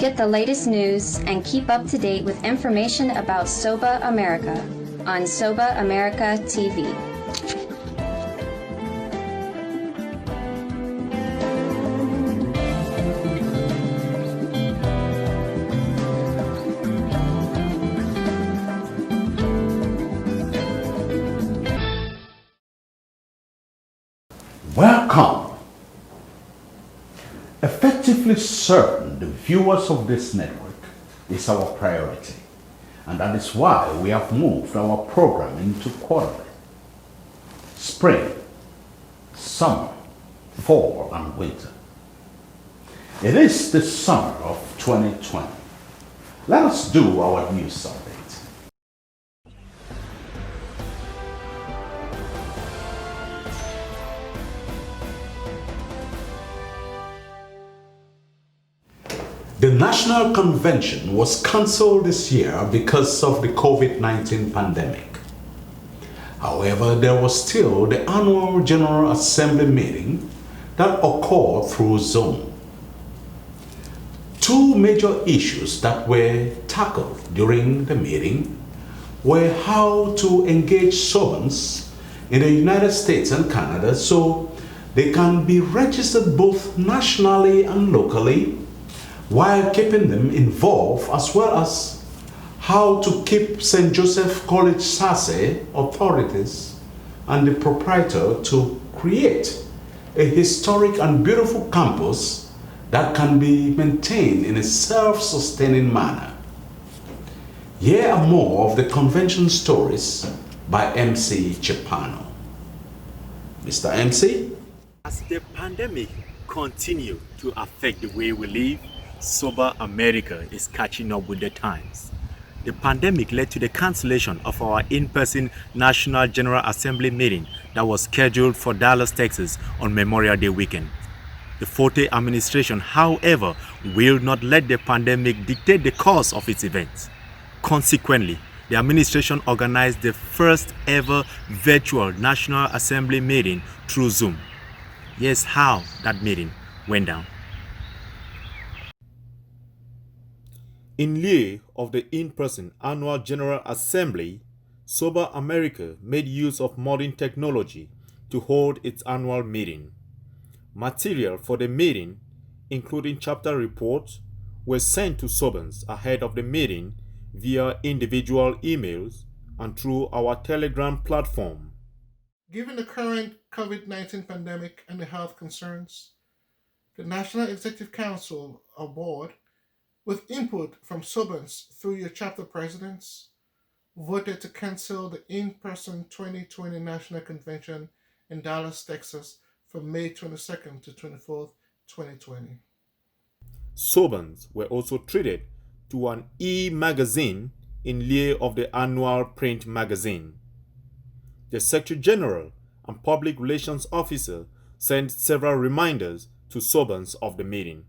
Get the latest news and keep up to date with information about SOBA America on SOBA America TV. Welcome. Effectively serving the viewers of this network is our priority, and that is why we have moved our program into quarterly. Spring, summer, fall, and winter. It is the summer of 2020. Let us do our news update. The National Convention was cancelled this year because of the COVID-19 pandemic. However, there was still the annual General Assembly meeting that occurred through Zoom. Two major issues that were tackled during the meeting were how to engage SOBAs in the United States and Canada so they can be registered both nationally and locally, while keeping them involved, as well as how to keep St. Joseph College SASE authorities and the proprietor to create a historic and beautiful campus that can be maintained in a self-sustaining manner. Here are more of the convention stories by MC Chepano. Mr. MC? As the pandemic continues to affect the way we live, SOBA America is catching up with the times. The pandemic led to the cancellation of our in-person National General Assembly meeting that was scheduled for Dallas, Texas on Memorial Day weekend. The Forte administration, however, will not let the pandemic dictate the course of its events. Consequently, the administration organized the first ever virtual National Assembly meeting through Zoom. Here's how that meeting went down. In lieu of the in-person annual General Assembly, SOBA America made use of modern technology to hold its annual meeting. Material for the meeting, including chapter reports, were sent to SOBAns ahead of the meeting via individual emails and through our Telegram platform. Given the current COVID-19 pandemic and the health concerns, the National Executive Council, our board, with input from SOBAs through your chapter presidents, voted to cancel the in-person 2020 National Convention in Dallas, Texas from May 22nd to 24th, 2020. SOBAs were also treated to an e-magazine in lieu of the annual print magazine. The Secretary General and Public Relations Officer sent several reminders to SOBAs of the meeting.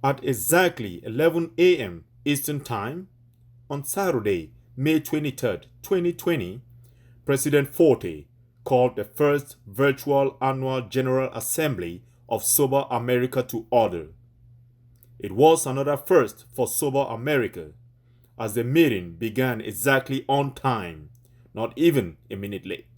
At exactly 11 a.m. Eastern Time, on Saturday, May 23, 2020, President Forte called the first virtual annual General Assembly of SOBA America to order. It was another first for SOBA America, as the meeting began exactly on time, not even a minute late.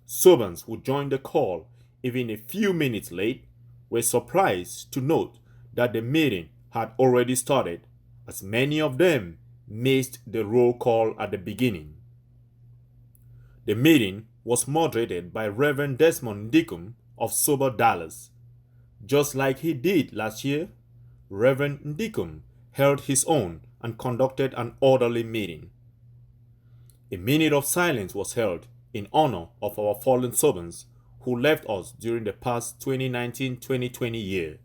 SOBAs who joined the call even a few minutes late were surprised to note that the meeting had already started, as many of them missed the roll call at the beginning. The meeting was moderated by Reverend Desmond Ndickum of SOBA Dallas. Just like he did last year, Reverend Ndickum held his own and conducted an orderly meeting. A minute of silence was held in honor of our fallen SOBAs who left us during the past 2019-2020 year.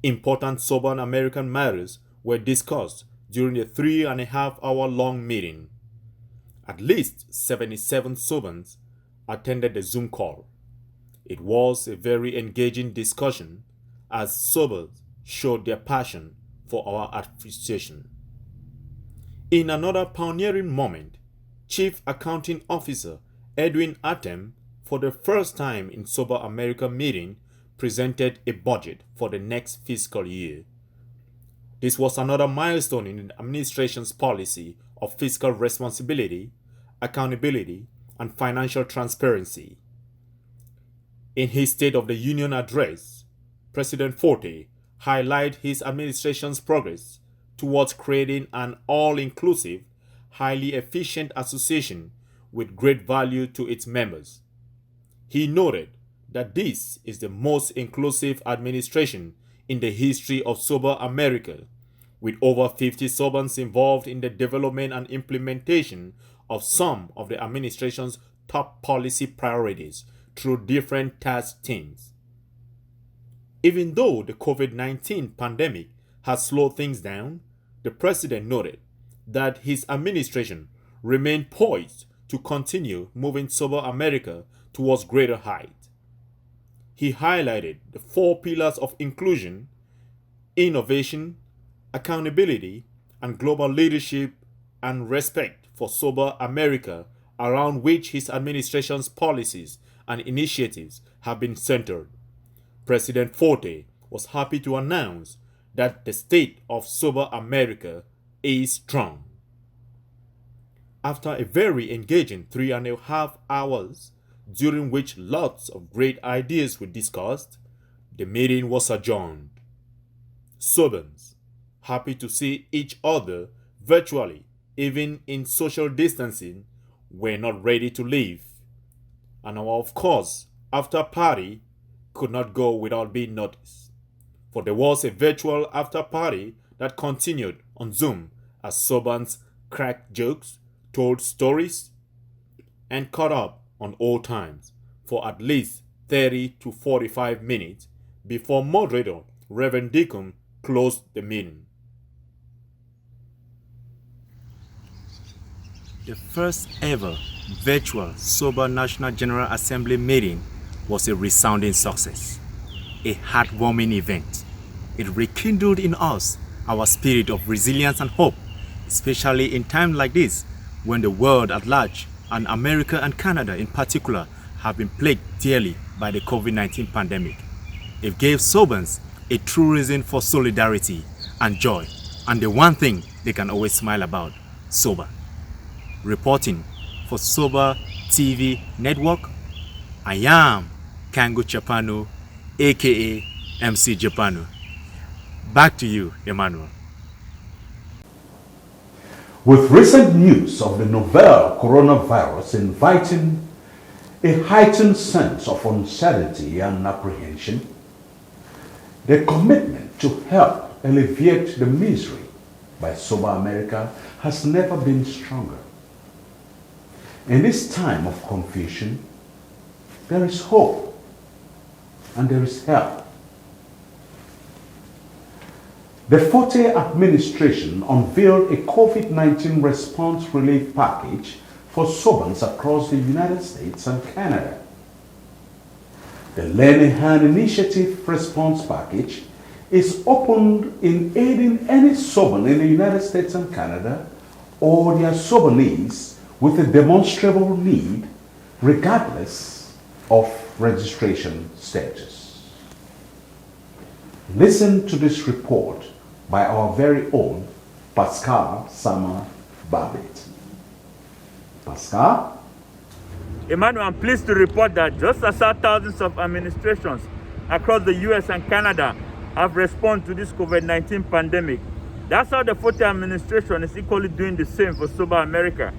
Important SOBA American matters were discussed during the 3.5-hour-long meeting. At least 77 SOBAs attended the Zoom call. It was a very engaging discussion as SOBAs showed their passion for our administration. In another pioneering moment, Chief Accounting Officer Edwin Atem, for the first time in SOBA America meeting, presented a budget for the next fiscal year. This was another milestone in the administration's policy of fiscal responsibility, accountability, and financial transparency. In his State of the Union address, President Forte highlighted his administration's progress towards creating an all-inclusive, highly efficient association with great value to its members. He noted that this is the most inclusive administration in the history of SOBA America, with over 50 SOBAns involved in the development and implementation of some of the administration's top policy priorities through different task teams. Even though the COVID-19 pandemic has slowed things down, the president noted that his administration remained poised to continue moving SOBA America towards greater heights. He highlighted the 4 pillars of inclusion, innovation, accountability, and global leadership and respect for SOBA America, around which his administration's policies and initiatives have been centered. President Forte was happy to announce that the state of SOBA America is strong. After a very engaging 3.5 hours, during which lots of great ideas were discussed, the meeting was adjourned. SOBAns, happy to see each other virtually, even in social distancing, were not ready to leave. And our, of course, after party could not go without being noticed, for there was a virtual after party that continued on Zoom as SOBAns cracked jokes, told stories, and caught up on old times for at least 30 to 45 minutes before moderator Reverend Deacon closed the meeting. The first ever virtual SOBA National General Assembly meeting was a resounding success, a heartwarming event. It rekindled in us our spirit of resilience and hope, especially in times like this when the world at large, and America and Canada in particular, have been plagued dearly by the COVID-19 pandemic. It gave SOBAns a true reason for solidarity and joy, and the one thing they can always smile about, SOBA. Reporting for SOBA TV Network, I am Kango Chapano, aka MC Japano. Back to you, Emmanuel. With recent news of the novel coronavirus inviting a heightened sense of uncertainty and apprehension, the commitment to help alleviate the misery by SOBA America has never been stronger. In this time of confusion, there is hope and there is help. The Forte administration unveiled a COVID-19 response relief package for SOBAns across the United States and Canada. The Lend a Hand Initiative Response Package is opened in aiding any SOBAN in the United States and Canada or their SOBAnees with a demonstrable need, regardless of registration status. Listen to this report by our very own Pascal Sama Babbitt. Pascal? Emmanuel, I'm pleased to report that just as how thousands of administrations across the US and Canada have responded to this COVID-19 pandemic, that's how the Forte administration is equally doing the same for SOBA America.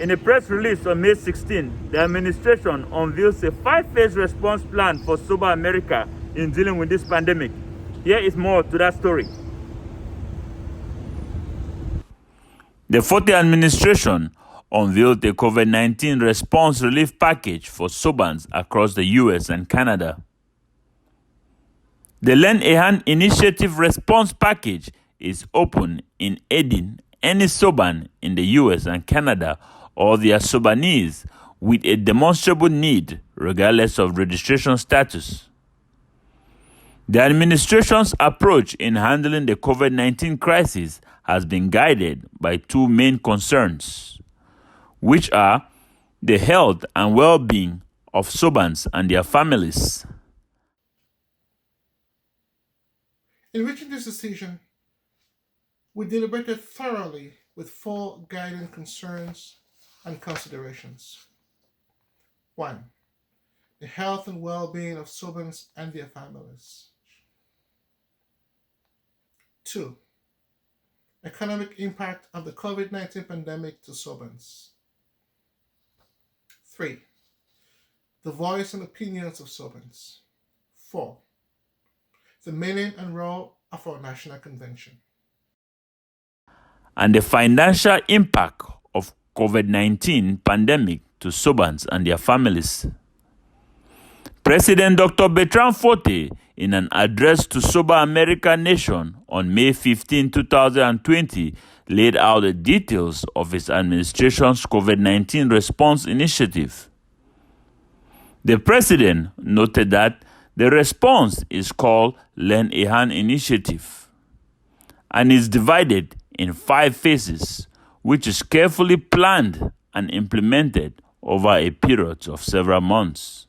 In a press release on May 16, the administration unveils a 5-phase response plan for SOBA America in dealing with this pandemic. Here is more to that story. The Forte administration unveiled a COVID-19 response relief package for SOBAns across the US and Canada. The Lend a Hand Initiative Response Package is open in aiding any SOBAN in the US and Canada or their SOBAnees with a demonstrable need, regardless of registration status. The administration's approach in handling the COVID-19 crisis has been guided by 2 main concerns, which are the health and well-being of SOBAns and their families. In reaching this decision, we deliberated thoroughly with 4 guiding concerns and considerations. 1. The health and well-being of SOBAns and their families. 2. Economic impact of the COVID-19 pandemic to SOBAns. 3. The voice and opinions of SOBAns. 4. The meaning and role of our national convention. And the financial impact of COVID-19 pandemic to SOBAns and their families. President Dr. Bertrand Forte, in an address to SOBA America Nation on May 15, 2020, laid out the details of his administration's COVID-19 response initiative. The president noted that the response is called Lend a Hand Initiative and is divided in 5 phases, which is carefully planned and implemented over a period of several months.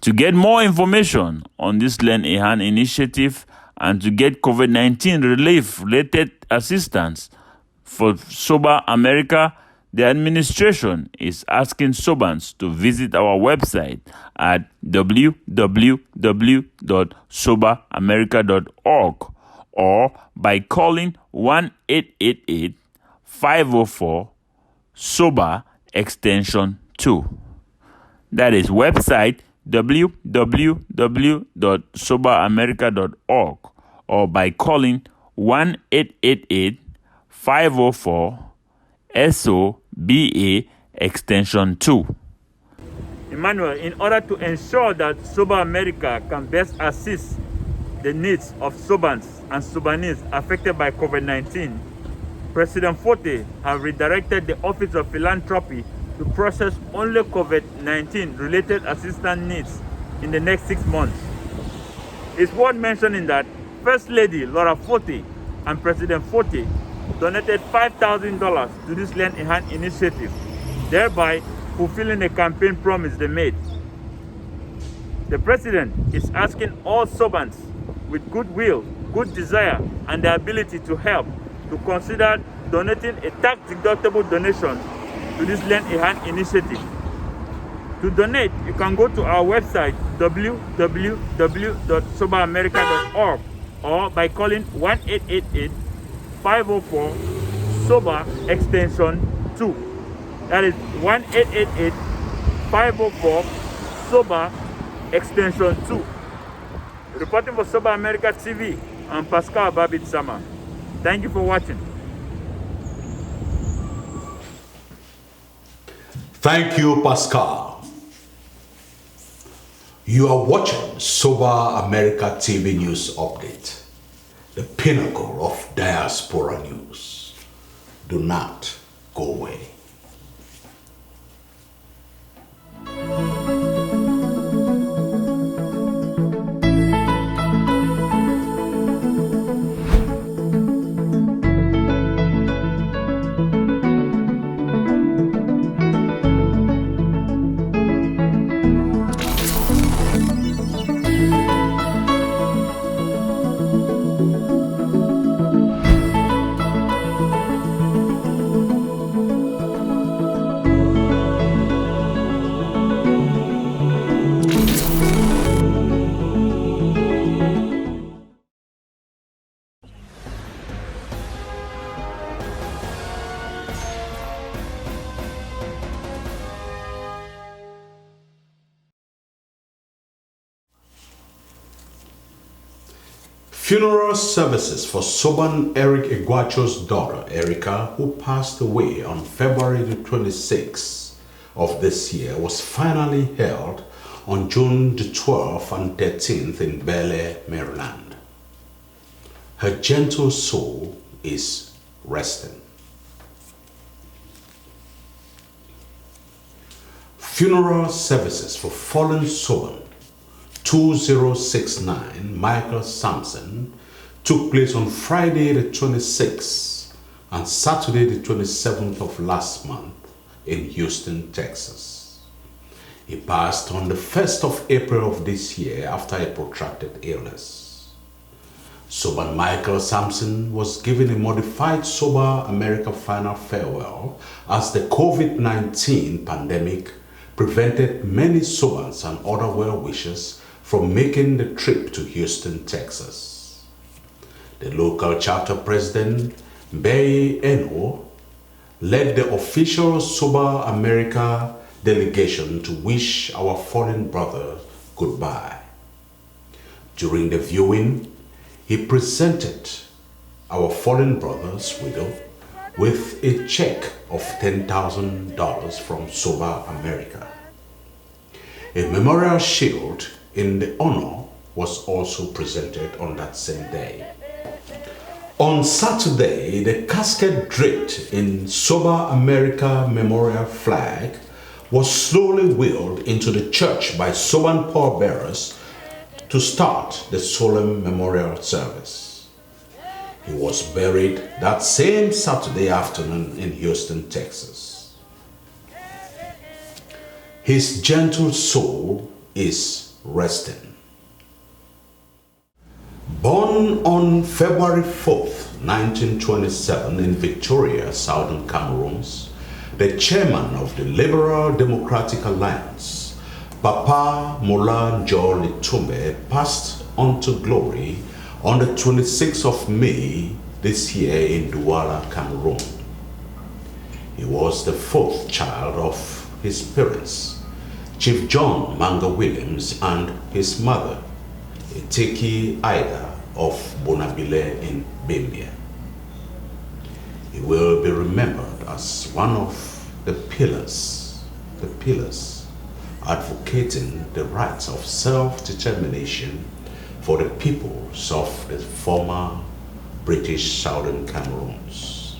To get more information on this Lend a Hand initiative and to get COVID-19 relief-related assistance for SOBA America, the administration is asking SOBAns to visit our website at www.sobaamerica.org or by calling 1-888-504-SOBA extension 2. That is website www.sobaamerica.org or by calling 1-888-504-SOBA extension 2. Emmanuel, in order to ensure that SOBA America can best assist the needs of SOBAns and SOBANese affected by COVID-19, President Forte has redirected the Office of Philanthropy to process only COVID-19 related assistance needs in the next 6 months. It's worth mentioning that First Lady Laura Forte and President Forte donated $5,000 to this Lend a Hand initiative, thereby fulfilling a campaign promise they made. The president is asking all SOBAns with goodwill, good desire, and the ability to help to consider donating a tax-deductible donation to this Lend a Hand initiative. To donate, you can go to our website www.sobaamerica.org or by calling 1-888-504-SOBA extension 2. That is 1-888-504-SOBA extension 2. Reporting for SOBA America TV, I'm Pascal Babit Sama. Thank you for watching. Thank you, Pascal. You are watching SOBA America TV News Update, the pinnacle of diaspora news. Do not go away. Funeral services for Soban Eric Iguacho's daughter, Erica, who passed away on February the 26th of this year, was finally held on June the 12th and 13th in Bel Air, Maryland. Her gentle soul is resting. Funeral services for fallen Soban 2069 Michael Sampson took place on Friday the 26th and Saturday the 27th of last month in Houston, Texas. He passed on the 1st of April of this year after a protracted illness. SOBA Michael Sampson was given a modified SOBA America final farewell as the COVID-19 pandemic prevented many SOBAns and other well-wishers from making the trip to Houston, Texas. The local chapter president, Bay Eno, led the official SOBA America delegation to wish our fallen brother goodbye. During the viewing, he presented our fallen brother's widow with a check of $10,000 from SOBA America. A memorial shield in the honor was also presented on that same day. On Saturday, the casket draped in SOBA America memorial flag was slowly wheeled into the church by SOBAN pallbearers to start the solemn memorial service. He was buried that same Saturday afternoon in Houston, Texas. His gentle soul is resting. Born on February 4th, 1927 in Victoria, Southern Cameroons, the chairman of the Liberal Democratic Alliance, Papa Mola Njol Litumbe passed on to glory on the 26th of May this year in Douala, Cameroon. He was the fourth child of his parents, Chief John Manga Williams, and his mother, Eteki Ida of Bonabile in Bembia. He will be remembered as one of the pillars advocating the rights of self-determination for the peoples of the former British Southern Cameroons.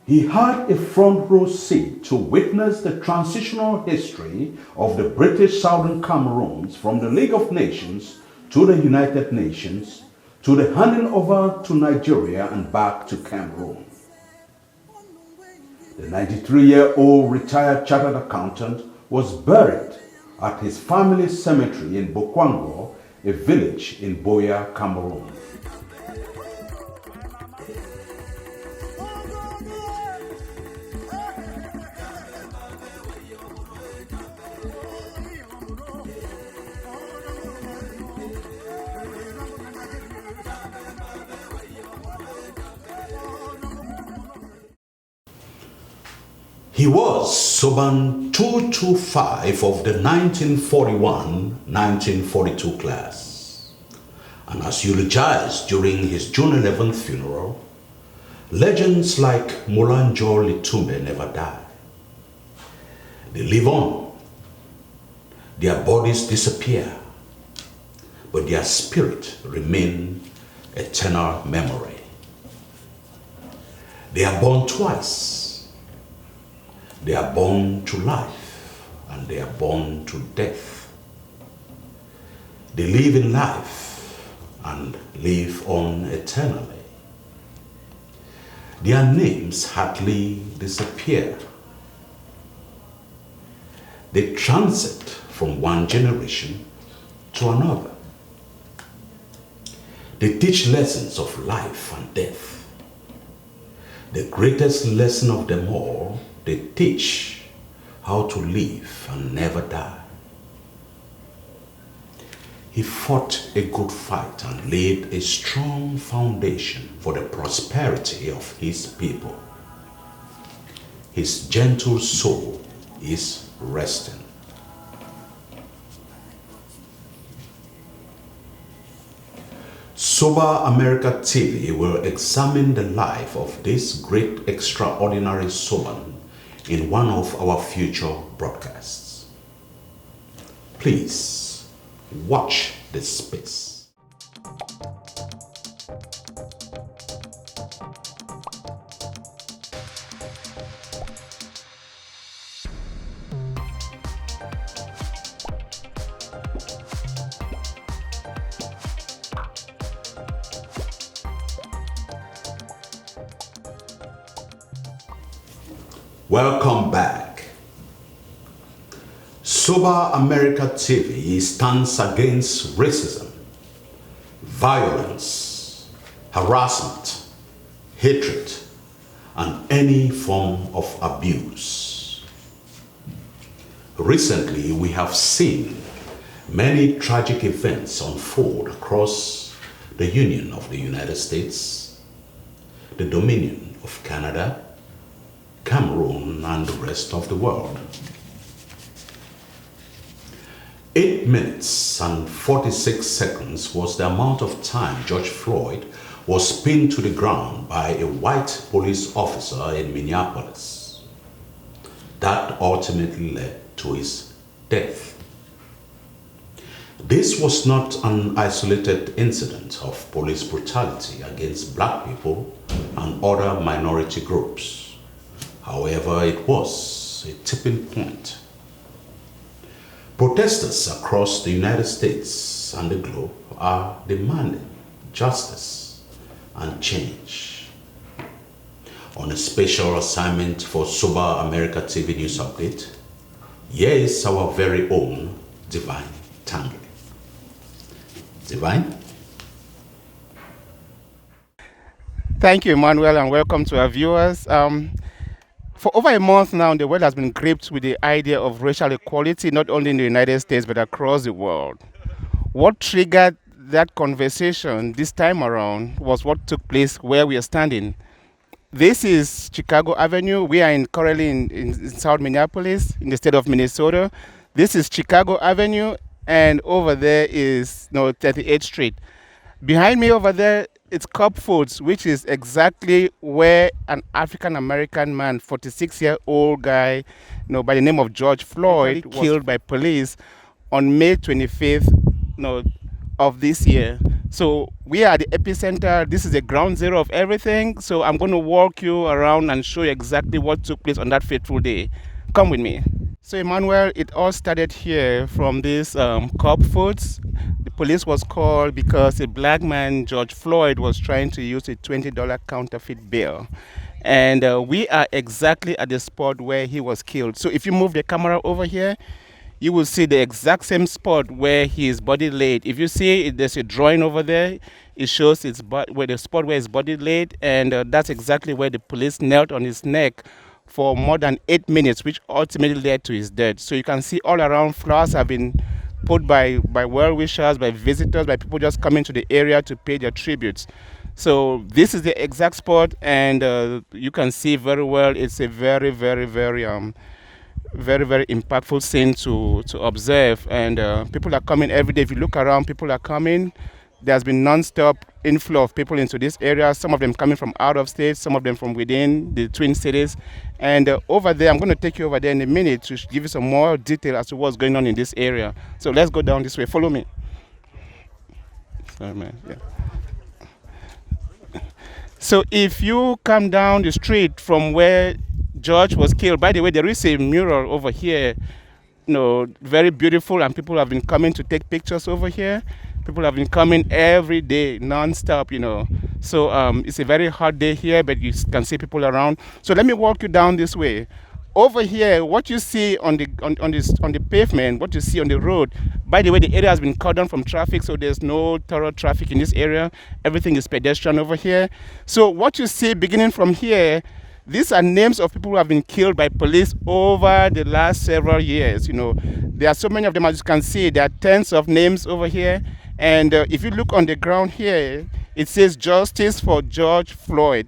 He had a front row seat to witness the transitional history of the British Southern Cameroons from the League of Nations to the United Nations to the handing over to Nigeria and back to Cameroon. The 93-year-old retired chartered accountant was buried at his family cemetery in Bokwango, a village in Boya, Cameroon. He was SOBAN 225 of the 1941-1942 class, and as eulogized during his June 11th funeral, legends like Molanjo Litumbe never die. They live on. Their bodies disappear, but their spirit remain eternal memory. They are born twice. They are born to life and they are born to death. They live in life and live on eternally. Their names hardly disappear. They transit from one generation to another. They teach lessons of life and death. The greatest lesson of them all, they teach how to live and never die. He fought a good fight and laid a strong foundation for the prosperity of his people. His gentle soul is resting. SOBA America TV will examine the life of this great extraordinary SOBAN in one of our future broadcasts. Please watch this space. Welcome back. SOBA America TV stands against racism, violence, harassment, hatred, and any form of abuse. Recently, we have seen many tragic events unfold across the Union of the United States, the Dominion of Canada, Cameroon, and the rest of the world. 8 minutes and 46 seconds was the amount of time George Floyd was pinned to the ground by a white police officer in Minneapolis. That ultimately led to his death. This was not an isolated incident of police brutality against black people and other minority groups. However, it was a tipping point. Protesters across the United States and the globe are demanding justice and change. On a special assignment for SOBA America TV News Update, here is our very own Divine Tangley. Divine? Thank you, Emmanuel, and welcome to our viewers. For over a month now, the world has been gripped with the idea of racial equality, not only in the United States, but across the world. What triggered that conversation this time around was what took place where we are standing. This is Chicago Avenue. We are currently in South Minneapolis, in the state of Minnesota. This is Chicago Avenue, and over there is 38th Street. Behind me over there, it's Cub Foods, which is exactly where an African-American man, 46-year-old guy, by the name of George Floyd, was killed by police on May 25th, of this year. So we are the epicenter. This is the ground zero of everything. So I'm going to walk you around and show you exactly what took place on that fateful day. Come with me. So Emmanuel, it all started here from this Cub Foods. The police was called because a black man, George Floyd, was trying to use a $20 counterfeit bill. And we are exactly at the spot where he was killed. So if you move the camera over here, you will see the exact same spot where his body laid. If you see, there's a drawing over there. It shows where the spot where his body laid, and that's exactly where the police knelt on his neck for more than 8 minutes, which ultimately led to his death. So you can see all around flowers have been put by well-wishers, by visitors, by people just coming to the area to pay their tributes. So this is the exact spot, and you can see very well. It's a very, very, very impactful scene to observe, and people are coming every day. If you look around, people are coming. There's been non-stop inflow of people into this area, some of them coming from out of state, some of them from within the Twin Cities. And over there, I'm going to take you over there in a minute to give you some more detail as to what's going on in this area. So let's go down this way. Follow me. Sorry, man. Yeah. So if you come down the street from where George was killed, by the way, there is a mural over here, very beautiful, and people have been coming to take pictures over here. People have been coming every day, non-stop, So it's a very hot day here, but you can see people around. So let me walk you down this way. Over here, what you see on the pavement, what you see on the road, by the way, the area has been cut down from traffic, so there's no thorough traffic in this area. Everything is pedestrian over here. So what you see beginning from here, these are names of people who have been killed by police over the last several years. There are so many of them, as you can see. There are tens of names over here. And if you look on the ground here, it says justice for George Floyd,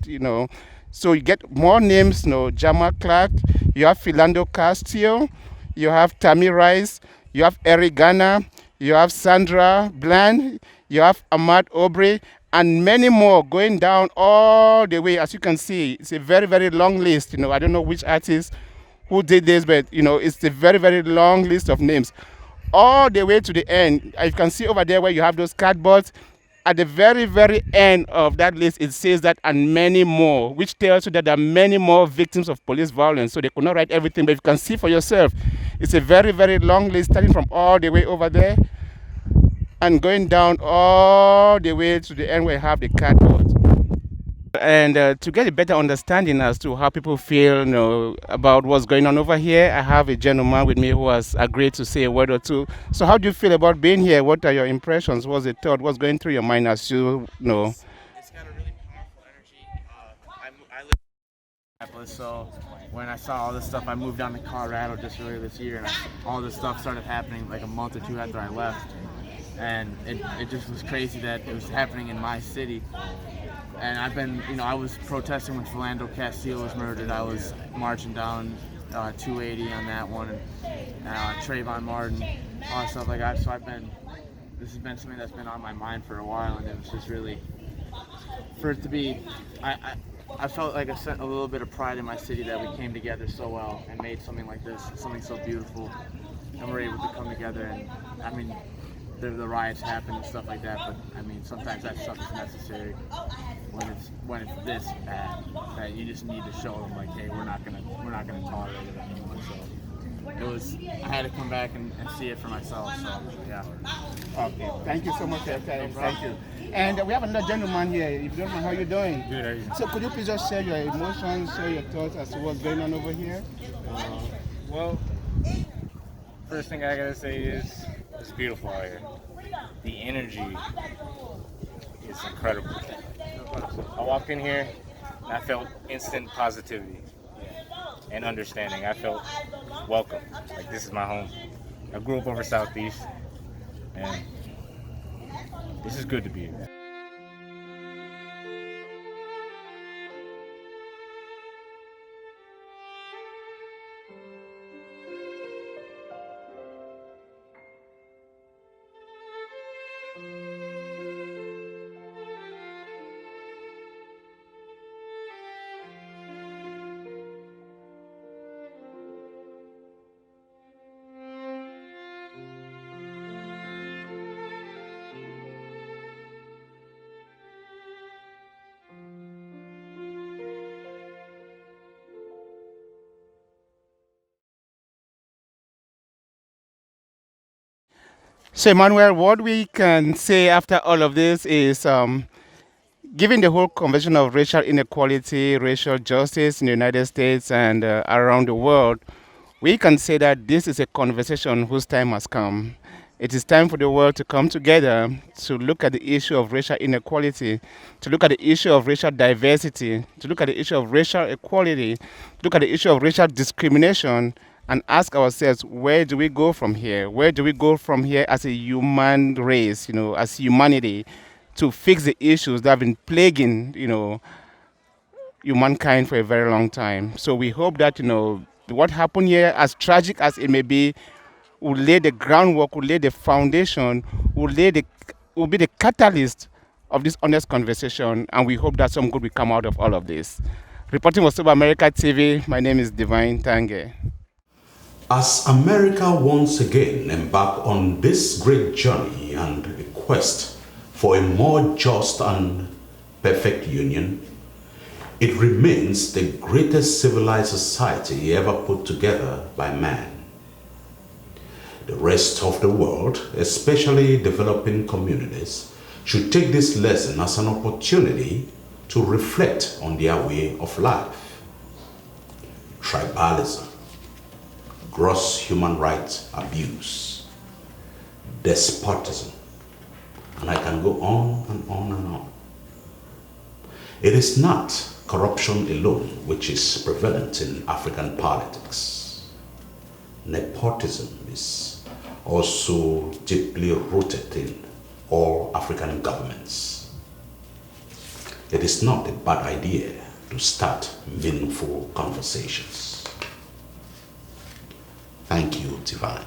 So you get more names, Jamal Clark, you have Philando Castile, you have Tammy Rice, you have Eric Garner, you have Sandra Bland, you have Ahmaud Aubrey, and many more going down all the way. As you can see, it's a very, very long list. I don't know which artist who did this, but it's a very, very long list of names. All the way to the end. You can see over there where you have those cardboards. At the very, very end of that list, it says that and many more, which tells you that there are many more victims of police violence. So they could not write everything, but you can see for yourself. It's a very, very long list, starting from all the way over there and going down all the way to the end where you have the cardboard. And to get a better understanding as to how people feel, about what's going on over here, I have a gentleman with me who has agreed to say a word or two. So, how do you feel about being here? What are your impressions? What's the thought? What's going through your mind as you know? It's got a really powerful energy. I live in Minneapolis, so when I saw all this stuff, I moved down to Colorado just earlier this year, and all this stuff started happening like a month or two after I left. And it just was crazy that it was happening in my city. And I've been, I was protesting when Philando Castile was murdered. I was marching down 280 on that one, and Trayvon Martin, all that stuff like that. So this has been something that's been on my mind for a while, and it was just really, for it to be, I felt like a little bit of pride in my city that we came together so well and made something like this, something so beautiful, and we're able to come together. And I mean, the riots happen and stuff like that, but I mean, sometimes that stuff is necessary when it's this bad, that you just need to show them like, hey, we're not gonna tolerate it anymore. So I had to come back and see it for myself. So yeah. Okay, thank you so much for your time. Thank you. And we have another gentleman here. If you don't know, how you doing? Good, how are you? So could you please just share your emotions, share your thoughts as to what's going on over here? Well, first thing I gotta say is it's beautiful out here. The energy is incredible. I walked in here and I felt instant positivity and understanding. I felt welcome. Like, this is my home. I grew up over Southeast, and this is good to be here. So, Emmanuel, what we can say after all of this is, given the whole conversation of racial inequality, racial justice in the United States and around the world, we can say that this is a conversation whose time has come. It is time for the world to come together to look at the issue of racial inequality, to look at the issue of racial diversity, to look at the issue of racial equality, to look at the issue of racial discrimination, and ask ourselves, where do we go from here? Where do we go from here as a human race, as humanity, to fix the issues that have been plaguing, humankind for a very long time? So we hope that, what happened here, as tragic as it may be, will lay the groundwork, will lay the foundation, will be the catalyst of this honest conversation, and we hope that some good will come out of all of this. Reporting for SOBA America TV, my name is Divine Tange. As America once again embark on this great journey and a quest for a more just and perfect union, it remains the greatest civilized society ever put together by man. The rest of the world, especially developing communities, should take this lesson as an opportunity to reflect on their way of life. Tribalism, gross human rights abuse, despotism, and I can go on and on and on. It is not corruption alone which is prevalent in African politics. Nepotism is also deeply rooted in all African governments. It is not a bad idea to start meaningful conversations. Thank you, Divine.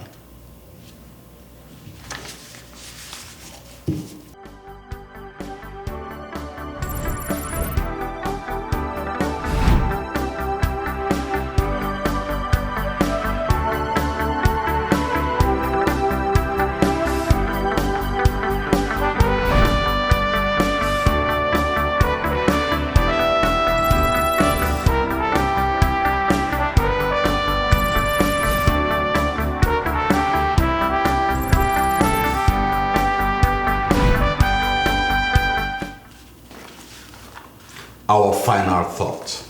final thought.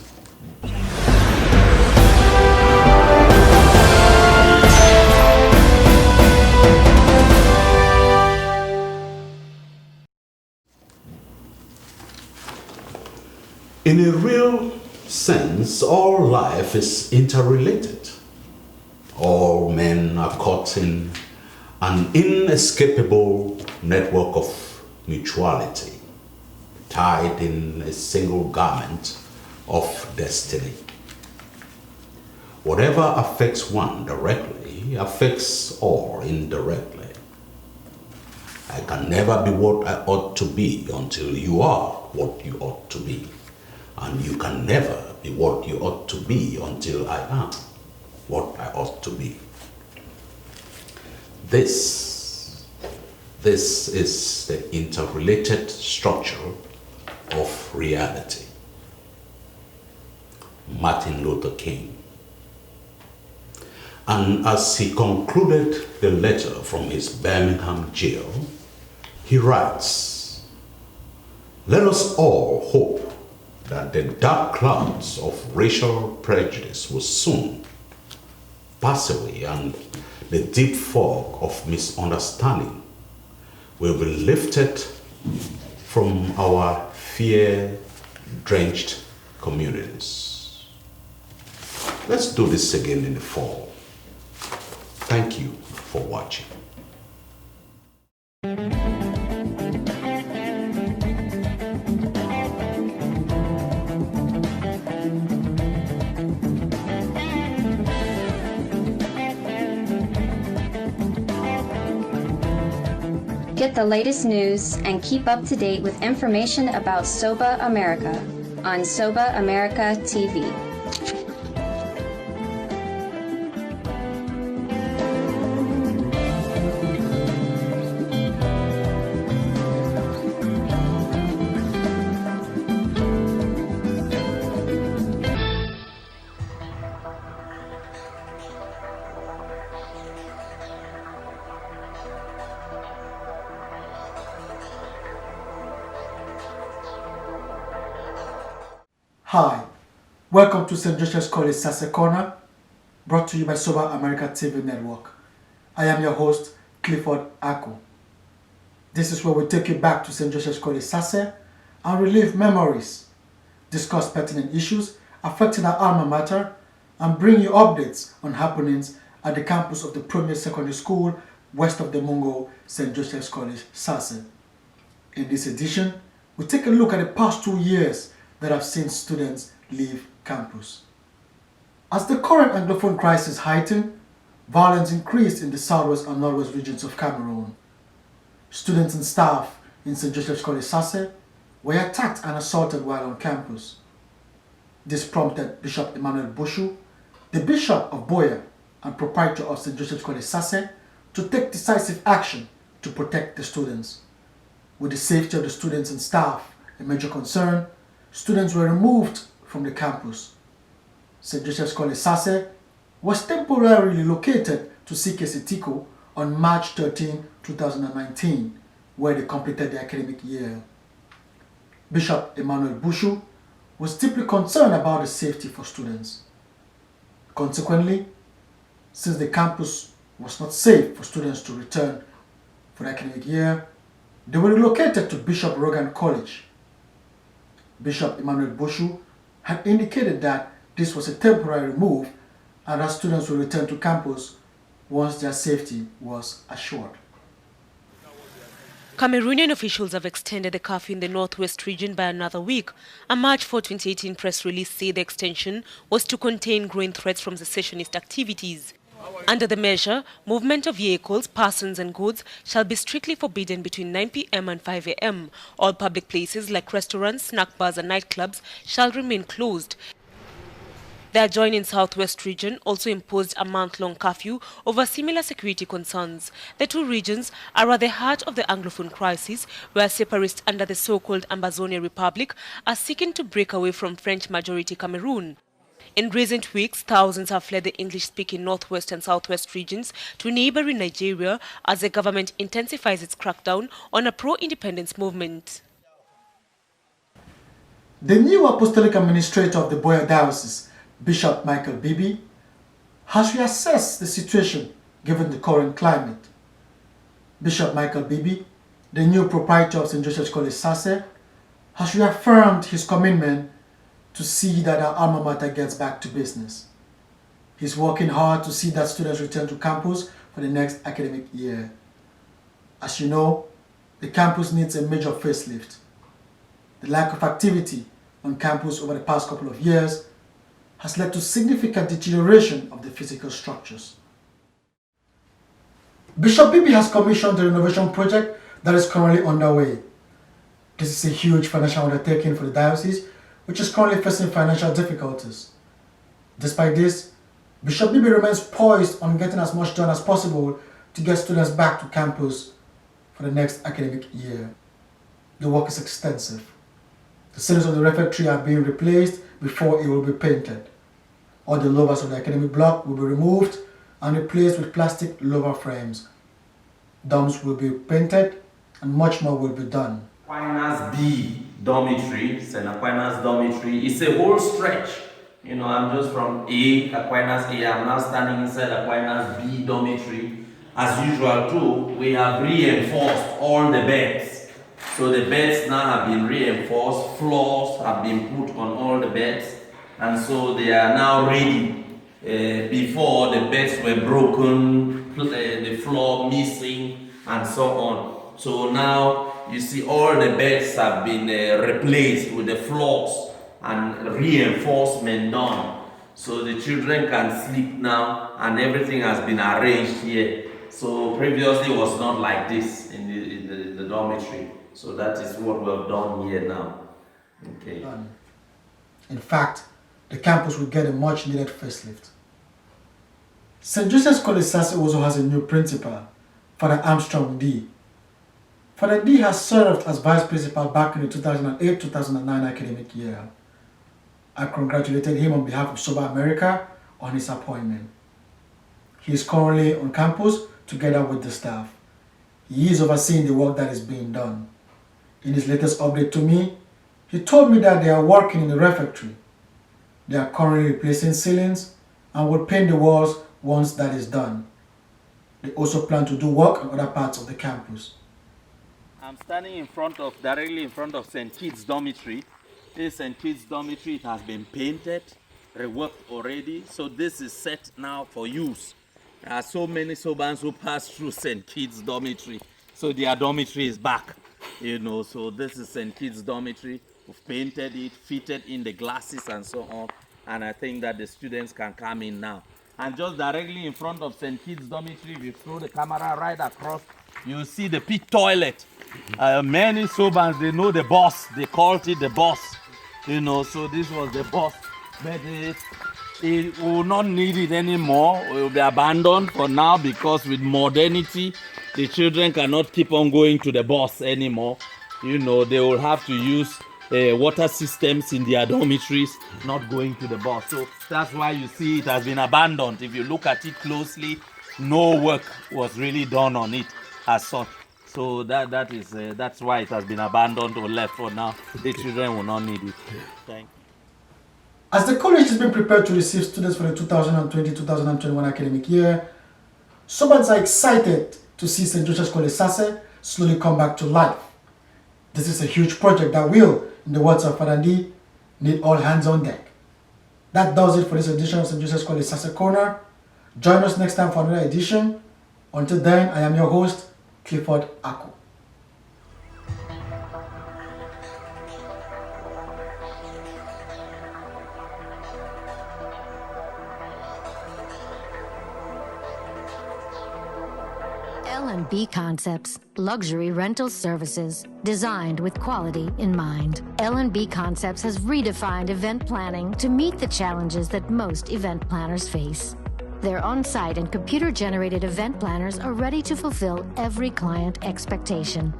In a real sense, all life is interrelated. All men are caught in an inescapable network of mutuality, tied in a single garment of destiny. Whatever affects one directly affects all indirectly. I can never be what I ought to be until you are what you ought to be. And you can never be what you ought to be until I am what I ought to be. This is the interrelated structure of reality. Martin Luther King. And as he concluded the letter from his Birmingham jail, he writes, "Let us all hope that the dark clouds of racial prejudice will soon pass away and the deep fog of misunderstanding will be lifted from our fear-drenched communities." Let's do this again in the fall. Thank you for watching. Get the latest news and keep up to date with information about SOBA America on SOBA America TV. Hi, welcome to St. Joseph's College Sase Corner, brought to you by SOBA America TV Network. I am your host, Clifford Ako. This is where we take you back to St. Joseph's College Sase and relive memories, discuss pertinent issues affecting our alma mater, and bring you updates on happenings at the campus of the Premier Secondary School west of the Mungo, St. Joseph's College Sase. In this edition, we take a look at the past 2 years that have seen students leave campus. As the current Anglophone crisis heightened, violence increased in the southwest and northwest regions of Cameroon. Students and staff in St. Joseph's College Sase were attacked and assaulted while on campus. This prompted Bishop Emmanuel Bushu, the Bishop of Boya and proprietor of St. Joseph's College Sase, to take decisive action to protect the students. With the safety of the students and staff a major concern, students were removed from the campus. St. Joseph's College Sase was temporarily located to CKC Tiko on March 13, 2019, where they completed the academic year. Bishop Emmanuel Bushu was deeply concerned about the safety for students. Consequently, since the campus was not safe for students to return for the academic year, they were relocated to Bishop Rogan College. Bishop Emmanuel Bushu had indicated that this was a temporary move and that students will return to campus once their safety was assured. Cameroonian officials have extended the curfew in the northwest region by another week. A March 4, 2018 press release said the extension was to contain growing threats from secessionist activities. Under the measure, movement of vehicles, persons and goods shall be strictly forbidden between 9 p.m. and 5 a.m. All public places like restaurants, snack bars and nightclubs shall remain closed. The adjoining southwest region also imposed a month-long curfew over similar security concerns. The two regions are at the heart of the Anglophone crisis, where separatists under the so-called Ambazonia Republic are seeking to break away from French-majority Cameroon. In recent weeks, thousands have fled the English-speaking northwest and southwest regions to neighboring Nigeria as the government intensifies its crackdown on a pro-independence movement. The new Apostolic Administrator of the Boya Diocese, Bishop Michael Bibi, has reassessed the situation given the current climate. Bishop Michael Bibi, the new proprietor of St. Joseph's College Sase, has reaffirmed his commitment to see that our alma mater gets back to business. He's working hard to see that students return to campus for the next academic year. As you know, the campus needs a major facelift. The lack of activity on campus over the past couple of years has led to significant deterioration of the physical structures. Bishop Bibi has commissioned the renovation project that is currently underway. This is a huge financial undertaking for the diocese, which is currently facing financial difficulties. Despite this, Bishop Bibi remains poised on getting as much done as possible to get students back to campus for the next academic year. The work is extensive. The ceilings of the refectory are being replaced before it will be painted. All the louvers of the academic block will be removed and replaced with plastic louver frames. Domes will be painted and much more will be done. Aquinas B dormitory, St. Aquinas dormitory, it's a whole stretch. You know, I'm just from Aquinas A, I'm now standing inside Aquinas B dormitory. As usual too, we have reinforced all the beds. So the beds now have been reinforced, floors have been put on all the beds, and so they are now ready. Before the beds were broken, the floor missing, and so on. So now you see all the beds have been replaced with the floors and reinforcement done. So the children can sleep now and everything has been arranged here. So previously it was not like this in the dormitory. So that is what we have done here now. Okay. In fact, the campus will get a much needed facelift. St. Joseph's College Sase also has a new principal, Father Armstrong D. Father D has served as vice principal back in the 2008-2009 academic year. I congratulated him on behalf of SOBA America on his appointment. He is currently on campus together with the staff. He is overseeing the work that is being done. In his latest update to me, he told me that they are working in the refectory. They are currently replacing ceilings and will paint the walls once that is done. They also plan to do work on other parts of the campus. I'm standing directly in front of St. Kitts dormitory. This St. Kitts dormitory, it has been painted, reworked already. So this is set now for use. There are so many Sobans who pass through St. Kitts dormitory. So their dormitory is back, you know. So this is St. Kitts dormitory. We've painted it, fitted in the glasses and so on. And I think that the students can come in now. And just directly in front of St. Kitts dormitory, we throw the camera right across, you see the pit toilet. Many Sobans, they know the boss. They called it the boss, you know. So this was the boss. But it will not need it anymore. It will be abandoned for now because with modernity, the children cannot keep on going to the boss anymore. You know, they will have to use water systems in their dormitories, not going to the boss. So that's why you see it has been abandoned. If you look at it closely, no work was really done on it as such. So that's why it has been abandoned or left for now. The children will not need it. Thank you. As the college is being prepared to receive students for the 2020-2021 academic year, Sobans are excited to see St. Joseph's College Sase slowly come back to life. This is a huge project that will, in the words of Father D, need all hands on deck. That does it for this edition of St. Joseph's College Sase Corner. Join us next time for another edition. Until then, I am your host, Clifford Ako. L&B Concepts, luxury rental services designed with quality in mind. L&B Concepts has redefined event planning to meet the challenges that most event planners face. Their on-site and computer-generated event planners are ready to fulfill every client expectation.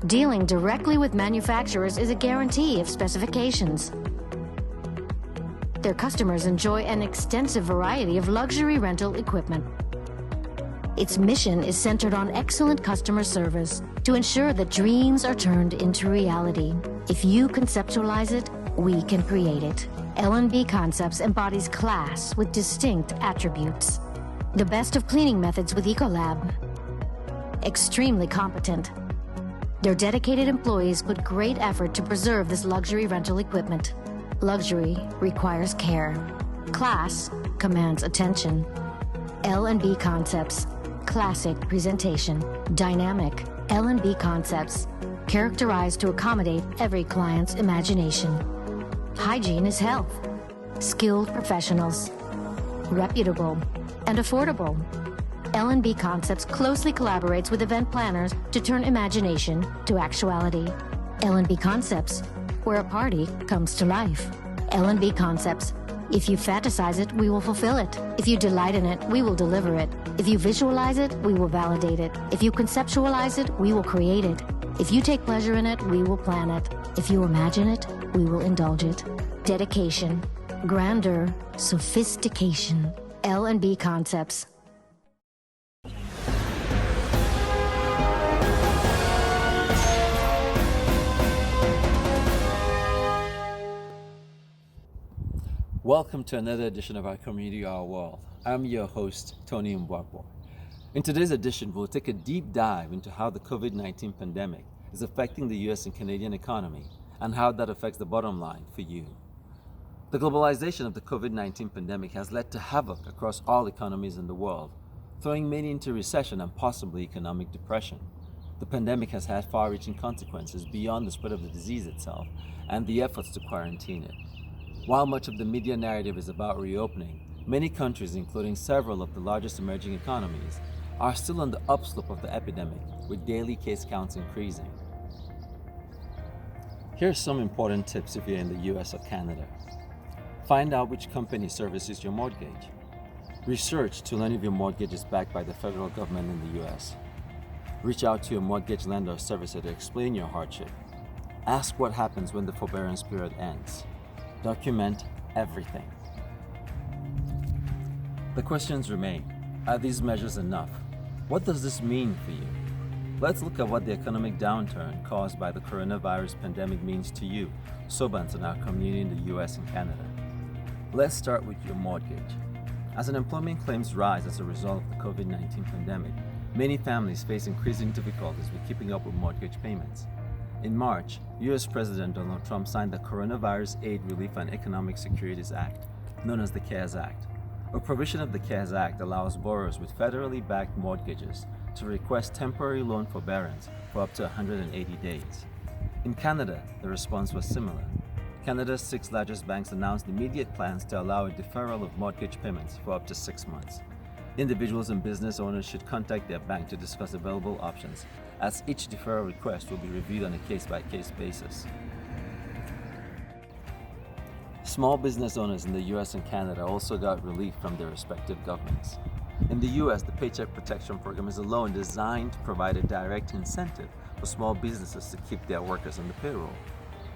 Dealing directly with manufacturers is a guarantee of specifications. Their customers enjoy an extensive variety of luxury rental equipment. Its mission is centered on excellent customer service to ensure that dreams are turned into reality. If you conceptualize it, we can create it. L&B Concepts embodies class with distinct attributes. The best of cleaning methods with Ecolab. Extremely competent. Their dedicated employees put great effort to preserve this luxury rental equipment. Luxury requires care. Class commands attention. L&B Concepts. Classic presentation. Dynamic. L&B Concepts. Characterized to accommodate every client's imagination. Hygiene is health. Skilled professionals. Reputable and affordable. L&B Concepts closely collaborates with event planners to turn imagination to actuality. L&B Concepts, where a party comes to life. L&B Concepts. If you fantasize it, we will fulfill it. If you delight in it, we will deliver it. If you visualize it, we will validate it. If you conceptualize it, we will create it. If you take pleasure in it, we will plan it. If you imagine it, we will indulge it. Dedication, grandeur, sophistication. L&B Concepts. Welcome to another edition of our Community Our World. I'm your host, Tony Mbwakbo. In today's edition, we'll take a deep dive into how the COVID-19 pandemic is affecting the US and Canadian economy and how that affects the bottom line for you. The globalization of the COVID-19 pandemic has led to havoc across all economies in the world, throwing many into recession and possibly economic depression. The pandemic has had far-reaching consequences beyond the spread of the disease itself and the efforts to quarantine it. While much of the media narrative is about reopening, many countries, including several of the largest emerging economies, are still on the upslope of the epidemic, with daily case counts increasing. Here are some important tips if you're in the US or Canada. Find out which company services your mortgage. Research to learn if your mortgage is backed by the federal government in the US. Reach out to your mortgage lender or servicer to explain your hardship. Ask what happens when the forbearance period ends. Document everything. The questions remain. Are these measures enough? What does this mean for you? Let's look at what the economic downturn caused by the coronavirus pandemic means to you, SOBAns in our community in the US and Canada. Let's start with your mortgage. As unemployment claims rise as a result of the COVID-19 pandemic, many families face increasing difficulties with keeping up with mortgage payments. In March, US President Donald Trump signed the Coronavirus Aid, Relief and Economic Securities Act, known as the CARES Act. A provision of the CARES Act allows borrowers with federally backed mortgages to request temporary loan forbearance for up to 180 days. In Canada, the response was similar. Canada's 6 largest banks announced immediate plans to allow a deferral of mortgage payments for up to 6 months. Individuals and business owners should contact their bank to discuss available options, as each deferral request will be reviewed on a case-by-case basis. Small business owners in the US and Canada also got relief from their respective governments. In the US, the Paycheck Protection Program is a loan designed to provide a direct incentive for small businesses to keep their workers on the payroll.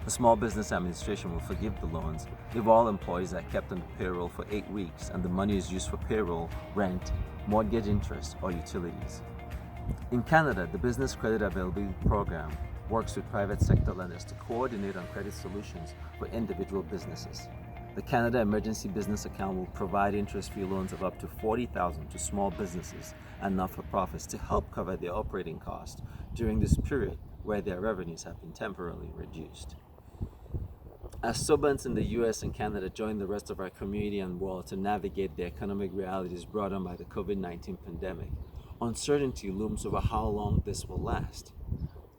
The Small Business Administration will forgive the loans if all employees are kept on the payroll for 8 weeks and the money is used for payroll, rent, mortgage interest, or utilities. In Canada, the Business Credit Availability Program works with private sector lenders to coordinate on credit solutions for individual businesses. The Canada Emergency Business Account will provide interest-free loans of up to $40,000 to small businesses and not-for-profits to help cover their operating costs during this period where their revenues have been temporarily reduced. As SOBAns in the US and Canada join the rest of our community and world to navigate the economic realities brought on by the COVID-19 pandemic, uncertainty looms over how long this will last.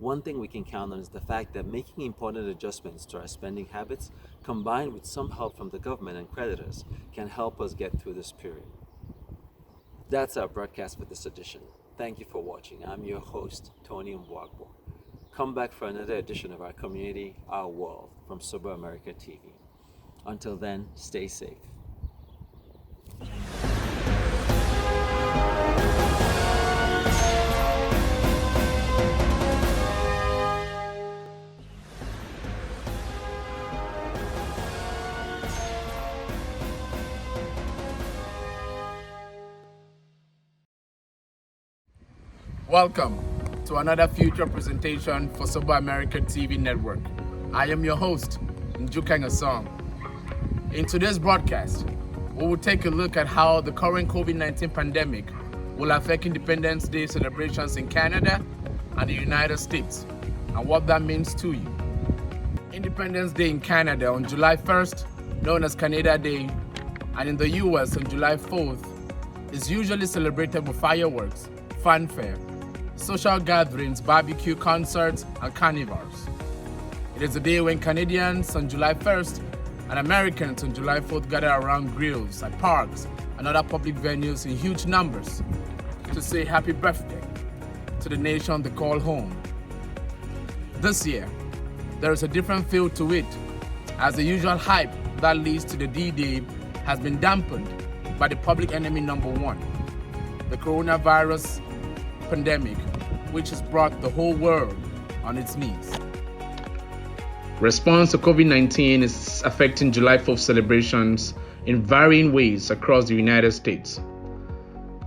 One thing we can count on is the fact that making important adjustments to our spending habits, combined with some help from the government and creditors, can help us get through this period. That's our broadcast for this edition. Thank you for watching. I'm your host, Tony Mbwakbo. Come back for another edition of our community, Our World, from SOBA America TV. Until then, stay safe. Welcome to another feature presentation for SOBA America TV Network. I am your host, Njukeng Asong. In today's broadcast, we will take a look at how the current COVID-19 pandemic will affect Independence Day celebrations in Canada and the United States, and what that means to you. Independence Day in Canada on July 1st, known as Canada Day, and in the US on July 4th, is usually celebrated with fireworks, fanfare, social gatherings, barbecue, concerts, and carnivals. It is a day when Canadians on July 1st and Americans on July 4th gather around grills at parks and other public venues in huge numbers to say happy birthday to the nation they call home. This year, there is a different feel to it, as the usual hype that leads to the D-Day has been dampened by the public enemy number one, the coronavirus pandemic, which has brought the whole world on its knees. Response to COVID-19 is affecting July 4th celebrations in varying ways across the United States.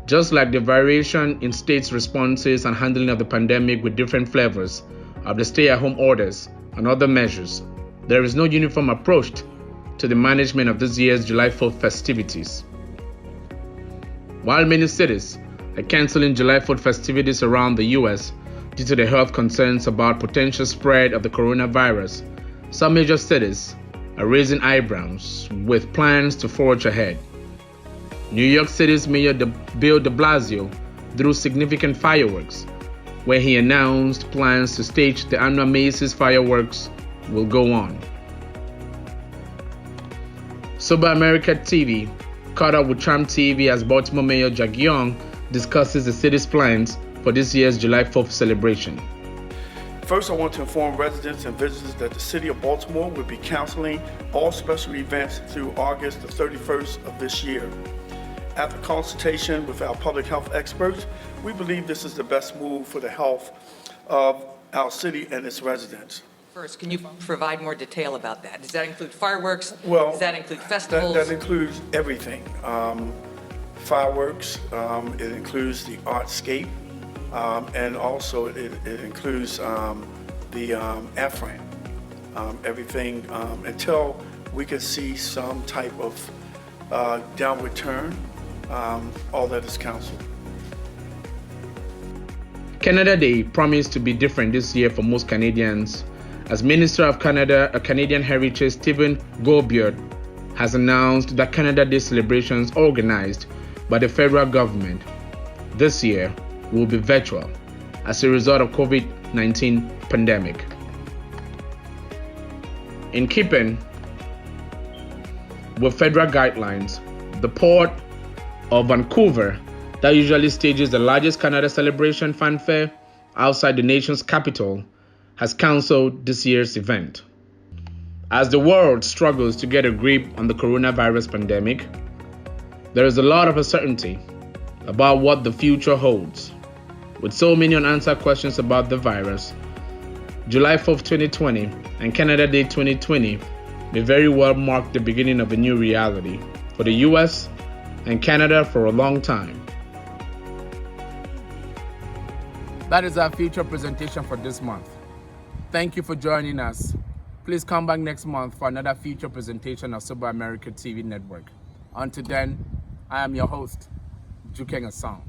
Just like the variation in states' responses and handling of the pandemic with different flavors of the stay-at-home orders and other measures, there is no uniform approach to the management of this year's July 4th festivities. While many cities are canceling July 4th festivities around the U.S. due to the health concerns about potential spread of the coronavirus, some major cities are raising eyebrows with plans to forge ahead. New York City's Mayor Bill de Blasio threw significant fireworks, where he announced plans to stage the annual Macy's fireworks will go on. SOBA America TV caught up with Charm TV as Baltimore Mayor Jack Young discusses the city's plans for this year's July 4th celebration. First, I want to inform residents and visitors that the City of Baltimore will be canceling all special events through August the 31st of this year. After consultation with our public health experts, we believe this is the best move for the health of our city and its residents. First, can you provide more detail about that? Does that include fireworks? Well, does that include festivals? That includes everything. Fireworks, it includes the artscape, and also it includes the AFRAN. Everything until we can see some type of downward turn, all that is counseled. Canada Day promised to be different this year for most Canadians, as Minister of Canada, Canadian Heritage Stephen Goldbeard has announced that Canada Day celebrations organized by the federal government this year will be virtual as a result of COVID-19 pandemic. In keeping with federal guidelines, the Port of Vancouver, that usually stages the largest Canada celebration fanfare outside the nation's capital, has cancelled this year's event. As the world struggles to get a grip on the coronavirus pandemic, there is a lot of uncertainty about what the future holds. With so many unanswered questions about the virus, July 4th, 2020 and Canada Day 2020 may very well mark the beginning of a new reality for the US and Canada for a long time. That is our feature presentation for this month. Thank you for joining us. Please come back next month for another feature presentation of SOBA America TV Network. Until then, I am your host, Njukeng Asong.